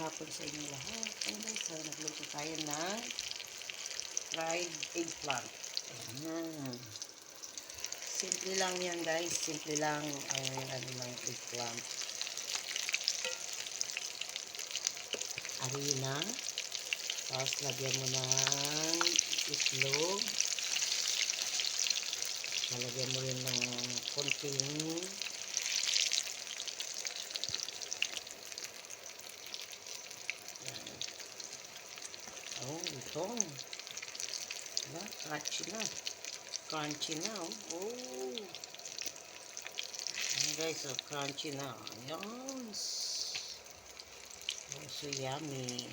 hapon sa inyo lahat. Ayan, so nagluto tayo ng fried eggplant. Ayan. Simple lang yan guys. Simple lang ang ng eggplant. Harina. Tapos lagyan mo ng itlog. Lalagyan mo rin ng konting itong crunchy na. Crunchy na. Oh. Ayan guys, so crunchy na. Ayan. Oh, so yummy.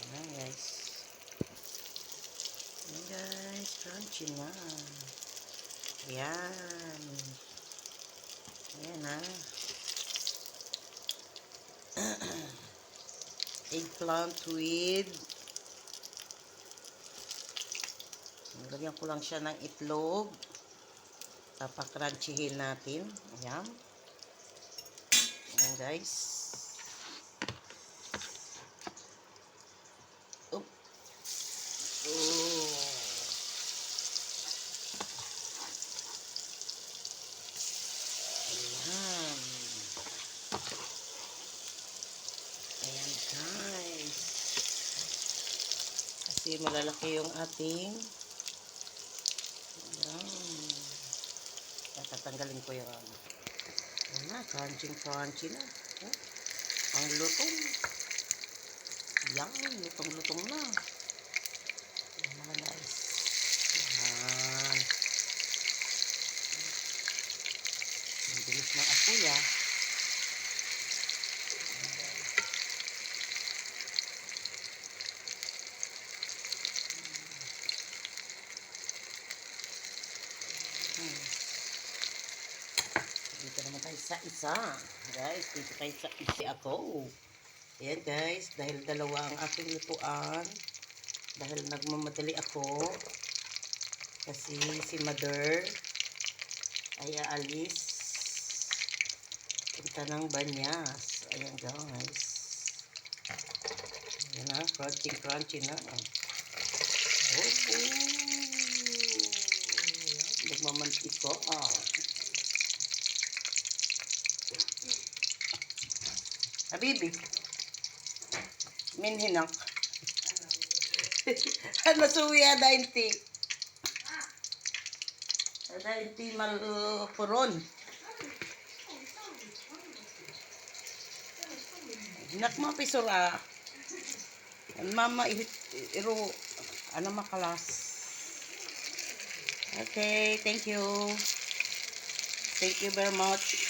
Ayan guys. Ayan guys, crunchy na. Ayan. Ayan na. Eggplant with lagyan ko lang siya ng itlog. Papakrunchyhin natin. Ayan. Ayan guys. Oh. Oh. Ayan. Ayan guys. Kasi malalaki yung ating tatanggalin ko yung ayan na, crunchy na. Oh, ang lutong. Yan, lutong na. Ayan na guys. Ayan. Ang bilis ng apoy ah. Dito naman tayo sa isa. Guys, dito tayo sa isa ako. Ayan guys, dahil dalawa ang aking lutuan. Dahil nagmamadali ako. Kasi si mother ay aalis. Punta ng Banyas. Ayan guys. Ayan na, crunchy na. Oh, nagmamantik ko. Habibi, minhinak. Ano suya dainti? Dainti malpuron. Hinak mo pisura. Mama iro ano makalas. Okay, thank you. Thank you very much.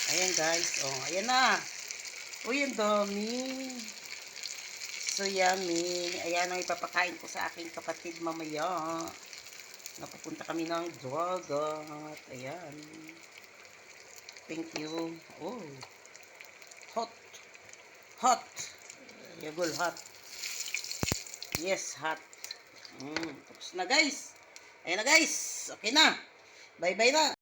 Ayan guys, oh, ayan na. Uy, ang dami. So yummy. Ayan ang ipapakain ko sa aking kapatid mamaya. Napapunta kami ng dagat. Ayan. Thank you. Oh. Hot. Hot. Yagul hot. Yes, hot. Tapos na guys. Ayan na guys. Okay na. Bye-bye na.